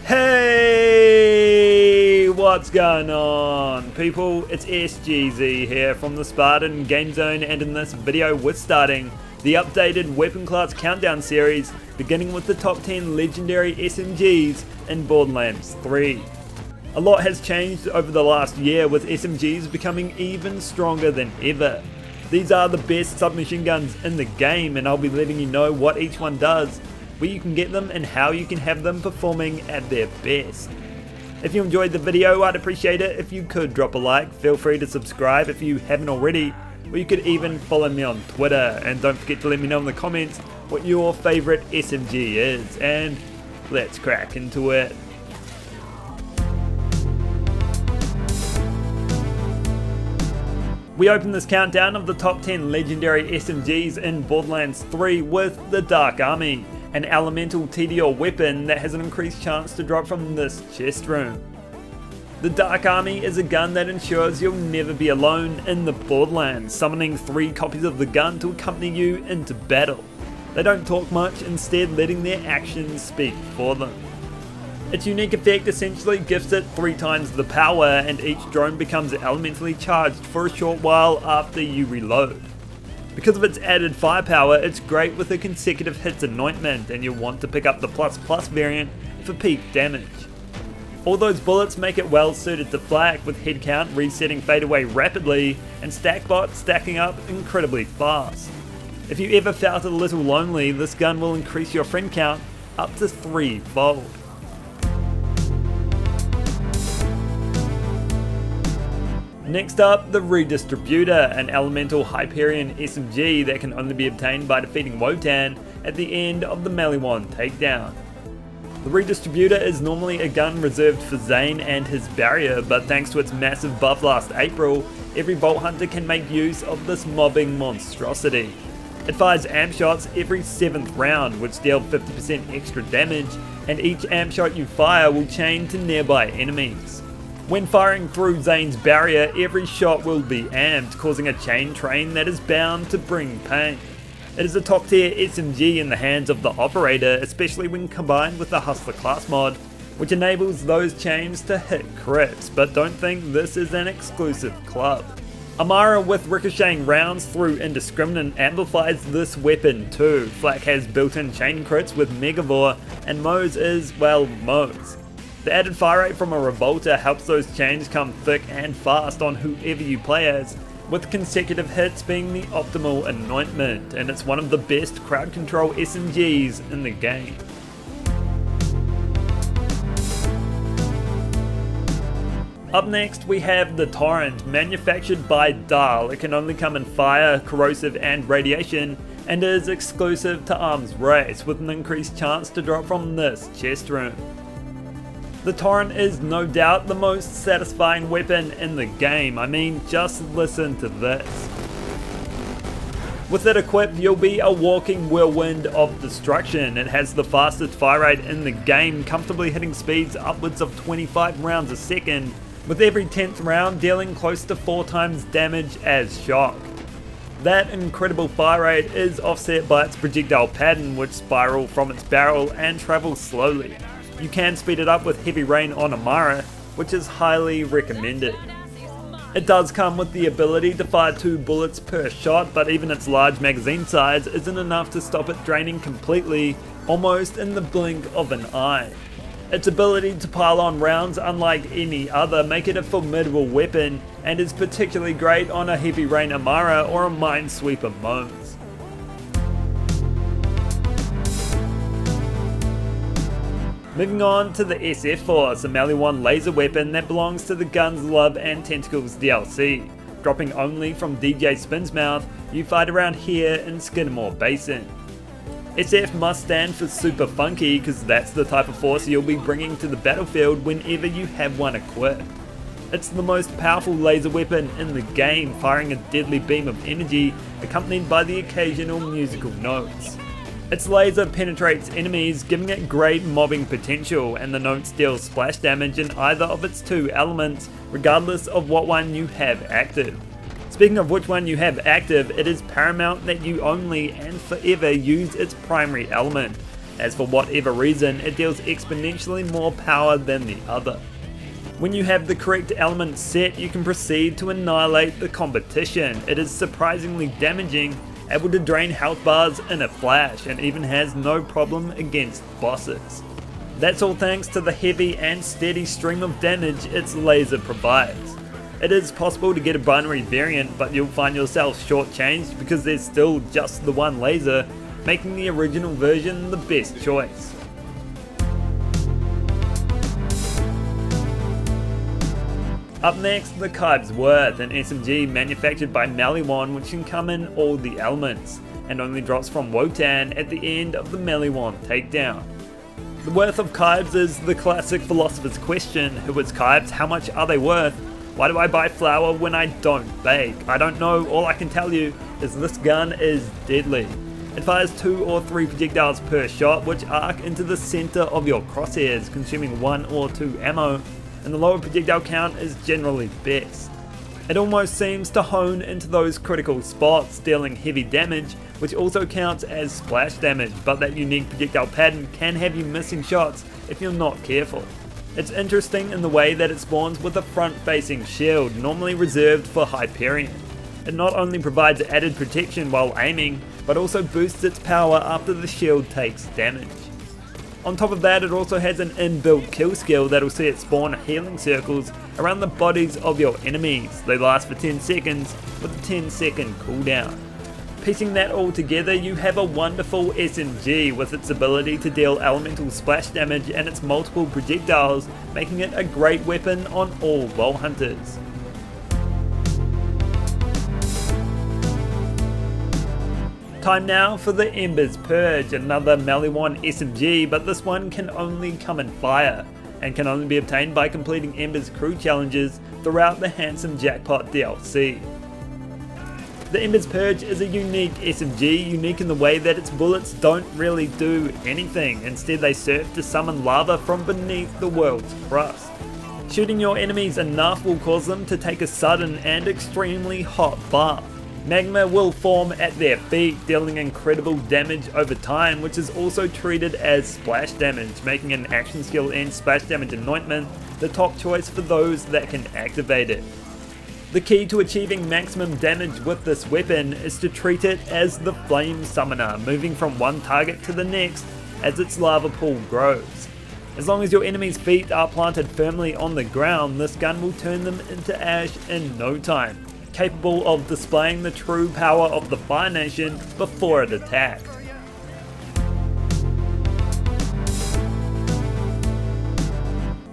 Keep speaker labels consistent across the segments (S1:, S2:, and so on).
S1: Hey, what's going on people? It's SGZ here from the SpartanGameZone, and in this video we're starting the updated weapon class countdown series, beginning with the top 10 legendary SMGs in Borderlands 3. A lot has changed over the last year, with SMGs becoming even stronger than ever. These are the best submachine guns in the game, and I'll be letting you know what each one does, where you can get them, and how you can have them performing at their best. If you enjoyed the video, I'd appreciate it if you could drop a like. Feel free to subscribe if you haven't already, or you could even follow me on Twitter, and don't forget to let me know in the comments what your favourite SMG is, and let's crack into it. We open this countdown of the top 10 legendary SMGs in Borderlands 3 with the Dark Army, an elemental TDR weapon that has an increased chance to drop from this chest room. The Dark Army is a gun that ensures you'll never be alone in the Borderlands, summoning 3 copies of the gun to accompany you into battle. They don't talk much, instead letting their actions speak for them. Its unique effect essentially gifts it 3 times the power, and each drone becomes elementally charged for a short while after you reload. Because of its added firepower, it's great with a consecutive hits anointment, and you'll want to pick up the ++ variant for peak damage. All those bullets make it well suited to flak, with head count resetting fade away rapidly and stack bots stacking up incredibly fast. If you ever felt a little lonely, this gun will increase your friend count up to 3-fold. Next up, the Redistributor, an elemental Hyperion SMG that can only be obtained by defeating Wotan at the end of the Maliwan takedown. The Redistributor is normally a gun reserved for Zane and his barrier, but thanks to its massive buff last April, every Vault Hunter can make use of this mobbing monstrosity. It fires amp shots every 7th round, which deal 50% extra damage, and each amp shot you fire will chain to nearby enemies. When firing through Zane's barrier, every shot will be amped, causing a chain train that is bound to bring pain. It is a top tier SMG in the hands of the operator, especially when combined with the Hustler class mod, which enables those chains to hit crits, but don't think this is an exclusive club. Amara with ricocheting rounds through indiscriminate amplifies this weapon too. Flak has built-in chain crits with Megavore, and Moze is, well, Moze. The added fire rate from a Revolter helps those chains come thick and fast on whoever you play as, with consecutive hits being the optimal anointment, and it's one of the best crowd control SMGs in the game. Up next we have the Torrent, manufactured by Dahl. It can only come in fire, corrosive and radiation, and is exclusive to Arms Race, with an increased chance to drop from this chest room. The Torrent is no doubt the most satisfying weapon in the game. I mean, just listen to this. With it equipped, you'll be a walking whirlwind of destruction. It has the fastest fire rate in the game, comfortably hitting speeds upwards of 25 rounds a second, with every 10th round dealing close to 4 times damage as shock. That incredible fire rate is offset by its projectile pattern, which spiral from its barrel and travel slowly. You can speed it up with Heavy Rain on Amara, which is highly recommended. It does come with the ability to fire 2 bullets per shot, but even its large magazine size isn't enough to stop it draining completely, almost in the blink of an eye. Its ability to pile on rounds, unlike any other, make it a formidable weapon, and is particularly great on a Heavy Rain Amara or a Minesweeper Moze. Moving on to the SF Force, a Maliwan laser weapon that belongs to the Guns, Love and Tentacles DLC. Dropping only from DJ Spinsmouth, you fight around here in Skidmore Basin. SF must stand for super funky, because that's the type of force you'll be bringing to the battlefield whenever you have one equipped. It's the most powerful laser weapon in the game, firing a deadly beam of energy accompanied by the occasional musical notes. Its laser penetrates enemies, giving it great mobbing potential, and the notes deal splash damage in either of its 2 elements, regardless of what one you have active. Speaking of which one you have active, it is paramount that you only and forever use its primary element. as for whatever reason it deals exponentially more power than the other. When you have the correct element set, you can proceed to annihilate the competition. It is surprisingly damaging, able to drain health bars in a flash, and even has no problem against bosses. That's all thanks to the heavy and steady stream of damage its laser provides. It is possible to get a binary variant, but you'll find yourself shortchanged because there's still just the one laser, making the original version the best choice. Up next, the Kybes Worth, an SMG manufactured by Maliwan which can come in all the elements, and only drops from Wotan at the end of the Maliwan takedown. The worth of Kybes is the classic philosopher's question: who is Kybes? How much are they worth? Why do I buy flour when I don't bake? I don't know, all I can tell you is this gun is deadly. It fires 2 or 3 projectiles per shot which arc into the center of your crosshairs, consuming 1 or 2 ammo, and the lower projectile count is generally best. It almost seems to hone into those critical spots, dealing heavy damage, which also counts as splash damage, but that unique projectile pattern can have you missing shots if you're not careful. It's interesting in the way that it spawns with a front-facing shield, normally reserved for Hyperion. It not only provides added protection while aiming, but also boosts its power after the shield takes damage. On top of that, it also has an inbuilt kill skill that'll see it spawn healing circles around the bodies of your enemies. They last for 10 seconds with a 10-second cooldown. Piecing that all together, you have a wonderful SMG with its ability to deal elemental splash damage and its multiple projectiles, making it a great weapon on all bow hunters. Time now for the Embers Purge, another Maliwan SMG, but this one can only come in fire, and can only be obtained by completing Embers crew challenges throughout the Handsome Jackpot DLC. The Embers Purge is a unique SMG, unique in the way that its bullets don't really do anything, instead they serve to summon lava from beneath the world's crust. Shooting your enemies enough will cause them to take a sudden and extremely hot bath. Magma will form at their feet, dealing incredible damage over time, which is also treated as splash damage, making an action skill and splash damage anointment the top choice for those that can activate it. The key to achieving maximum damage with this weapon is to treat it as the Flame Summoner, moving from one target to the next as its lava pool grows. As long as your enemy's feet are planted firmly on the ground, this gun will turn them into ash in no time, capable of displaying the true power of the Fire Nation before it attacked.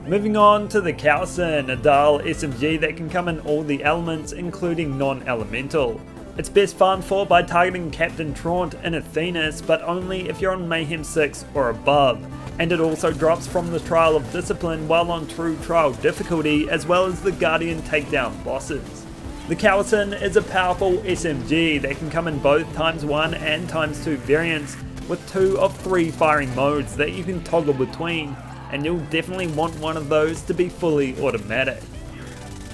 S1: Moving on to the Kowsin, a dull SMG that can come in all the elements including non-elemental. It's best farmed for by targeting Captain Torrent in Athenas, but only if you're on Mayhem 6 or above, and it also drops from the Trial of Discipline while on True Trial difficulty, as well as the Guardian takedown bosses. The Kowsin is a powerful SMG that can come in both ×1 and ×2 variants, with 2 of 3 firing modes that you can toggle between, and you'll definitely want one of those to be fully automatic.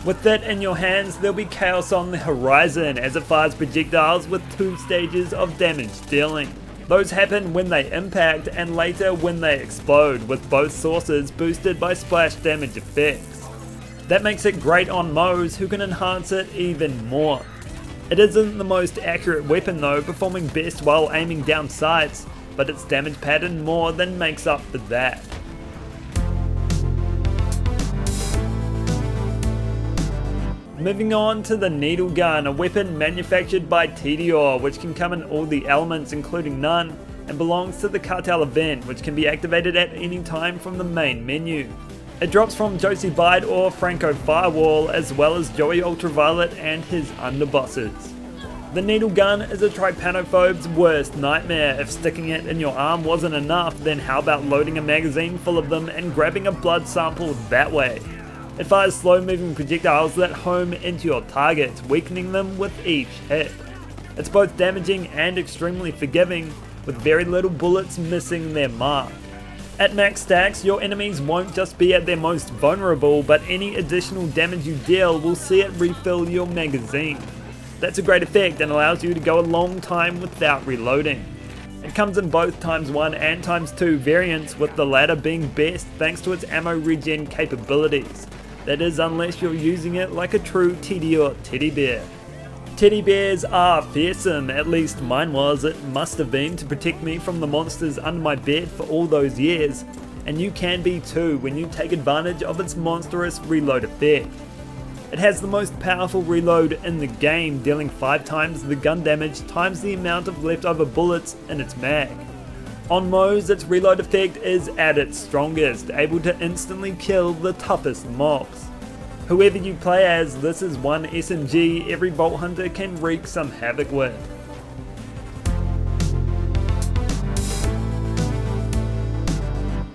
S1: With that in your hands, there'll be chaos on the horizon as it fires projectiles with 2 stages of damage dealing. Those happen when they impact and later when they explode, with both sources boosted by splash damage effects. That makes it great on Moes, who can enhance it even more. It isn't the most accurate weapon though, performing best while aiming down sights, but its damage pattern more than makes up for that. Moving on to the Needle Gun, a weapon manufactured by Tedior, which can come in all the elements including none, and belongs to the Cartel event, which can be activated at any time from the main menu. It drops from Josie Bide or Franco Firewall, as well as Joey Ultraviolet and his underbosses. The Needle Gun is a Trypanophobe's worst nightmare. If sticking it in your arm wasn't enough, then how about loading a magazine full of them and grabbing a blood sample that way? It fires slow-moving projectiles that home into your targets, weakening them with each hit. It's both damaging and extremely forgiving, with very little bullets missing their mark. At max stacks, your enemies won't just be at their most vulnerable, but any additional damage you deal will see it refill your magazine. That's a great effect and allows you to go a long time without reloading. It comes in both ×1 and ×2 variants, with the latter being best thanks to its ammo regen capabilities. That is, unless you're using it like a true teddy or teddy bear. Teddy bears are fearsome, at least mine was. It must have been, to protect me from the monsters under my bed for all those years. And you can be too when you take advantage of its monstrous reload effect. It has the most powerful reload in the game, dealing 5 times the gun damage times the amount of leftover bullets in its mag. On Mo's, its reload effect is at its strongest, able to instantly kill the toughest mobs. Whoever you play as, this is one SMG every Vault Hunter can wreak some havoc with.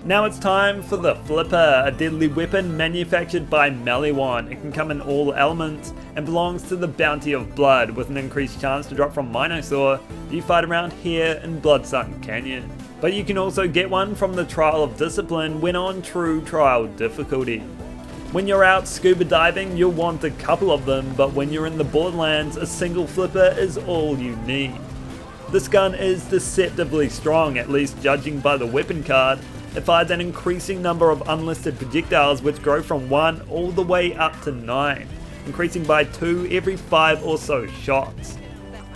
S1: Now it's time for the Flipper, a deadly weapon manufactured by Maliwan. It can come in all elements and belongs to the Bounty of Blood, with an increased chance to drop from Minosaur you fight around here in Blood-Sunk Canyon. But you can also get one from the Trial of Discipline when on true trial difficulty. When you're out scuba diving, you'll want a couple of them, but when you're in the Borderlands, a single Flipper is all you need. This gun is deceptively strong, at least judging by the weapon card. It fires an increasing number of unlisted projectiles, which grow from 1 all the way up to 9, increasing by 2 every 5 or so shots.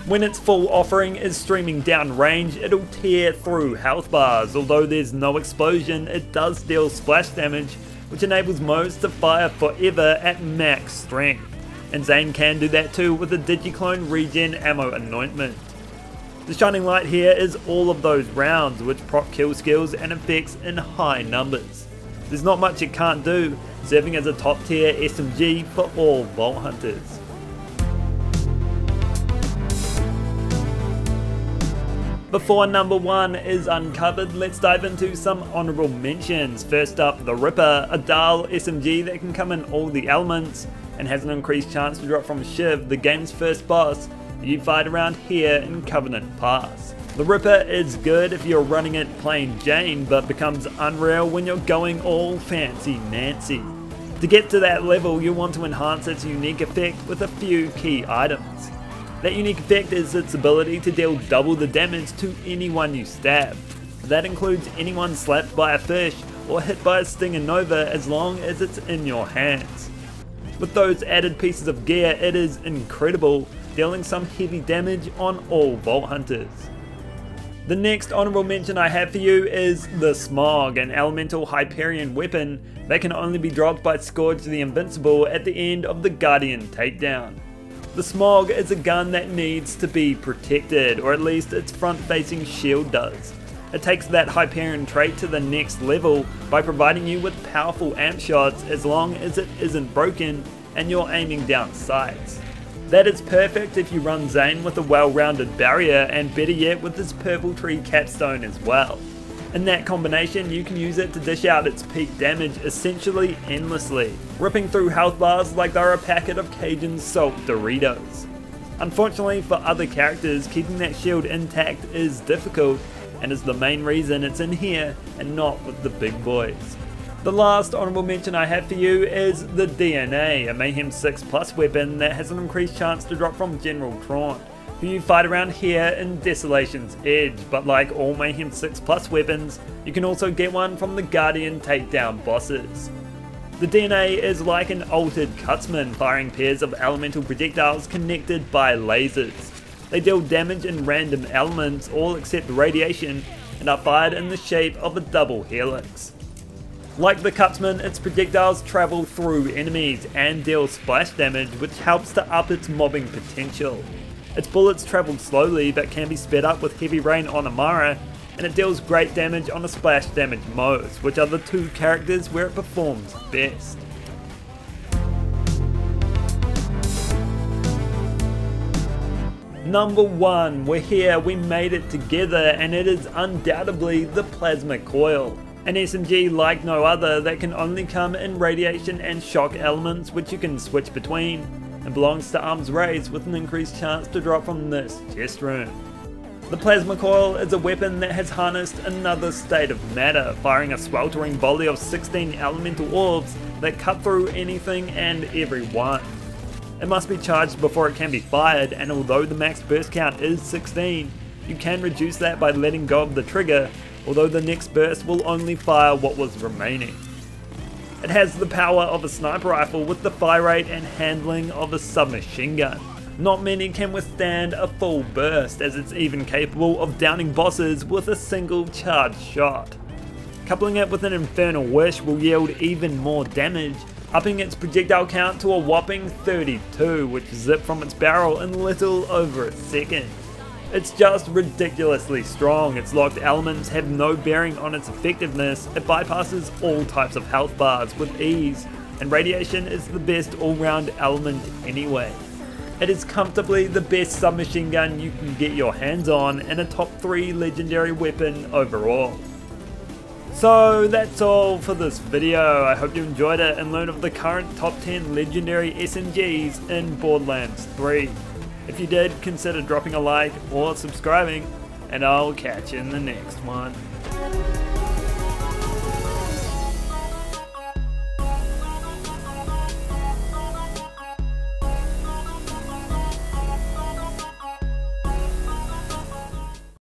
S1: When its full offering is streaming down range, it'll tear through health bars. Although there's no explosion, it does deal splash damage, which enables Mo's to fire forever at max strength. And Zane can do that too with a Digiclone regen ammo anointment. The shining light here is all of those rounds, which proc kill skills and effects in high numbers. There's not much it can't do, serving as a top tier SMG for all Vault Hunters. Before number 1 is uncovered, let's dive into some honourable mentions. First up, the Ripper, a dull SMG that can come in all the elements and has an increased chance to drop from Shiv, the game's first boss you fight around here in Covenant Pass. The Ripper is good if you're running it plain Jane, but becomes unreal when you're going all fancy Nancy. To get to that level, you'll want to enhance its unique effect with a few key items. That unique effect is its ability to deal double the damage to anyone you stab. That includes anyone slapped by a fish or hit by a Stinger Nova, as long as it's in your hands. With those added pieces of gear, it is incredible, dealing some heavy damage on all Vault Hunters. The next honourable mention I have for you is the Smog, an elemental Hyperion weapon that can only be dropped by Scourge the Invincible at the end of the Guardian takedown. The Smog is a gun that needs to be protected, or at least its front-facing shield does. It takes that Hyperion trait to the next level by providing you with powerful amp shots as long as it isn't broken and you're aiming down sights. That is perfect if you run Zane with a well-rounded barrier, and better yet with his purple tree capstone as well. In that combination, you can use it to dish out its peak damage essentially endlessly, ripping through health bars like they're a packet of Cajun salt Doritos. Unfortunately for other characters, keeping that shield intact is difficult, and is the main reason it's in here and not with the big boys. The last honourable mention I have for you is the DNA, a Mayhem 6+ weapon that has an increased chance to drop from General Torrent, who you fight around here in Desolation's Edge, but like all Mayhem 6+ weapons, you can also get one from the Guardian takedown bosses. The DNA is like an altered Cutsman, firing pairs of elemental projectiles connected by lasers. They deal damage in random elements, all except radiation, and are fired in the shape of a double helix. Like the Cutsman, its projectiles travel through enemies and deal splash damage, which helps to up its mobbing potential. Its bullets travel slowly but can be sped up with Heavy Rain on Amara, and it deals great damage on a splash damage modes, which are the two characters where it performs best. Number 1, we're here, we made it together, and it is undoubtedly the Plasma Coil. An SMG like no other that can only come in radiation and shock elements, which you can switch between, and belongs to arms raised with an increased chance to drop from this chest room. The Plasma Coil is a weapon that has harnessed another state of matter, firing a sweltering volley of 16 elemental orbs that cut through anything and everyone. It must be charged before it can be fired, and although the max burst count is 16, You can reduce that by letting go of the trigger, although the next burst will only fire what was remaining. It has the power of a sniper rifle with the fire rate and handling of a submachine gun. Not many can withstand a full burst, as it's even capable of downing bosses with a single charged shot. Coupling it with an Infernal Wish will yield even more damage, upping its projectile count to a whopping 32, which zip from its barrel in little over a second. It's just ridiculously strong. Its locked elements have no bearing on its effectiveness. It bypasses all types of health bars with ease, and radiation is the best all-round element anyway. It is comfortably the best submachine gun you can get your hands on and a top 3 legendary weapon overall. So that's all for this video. I hope you enjoyed it and learned of the current top 10 legendary SMGs in Borderlands 3. If you did, consider dropping a like or subscribing, and I'll catch you in the next one.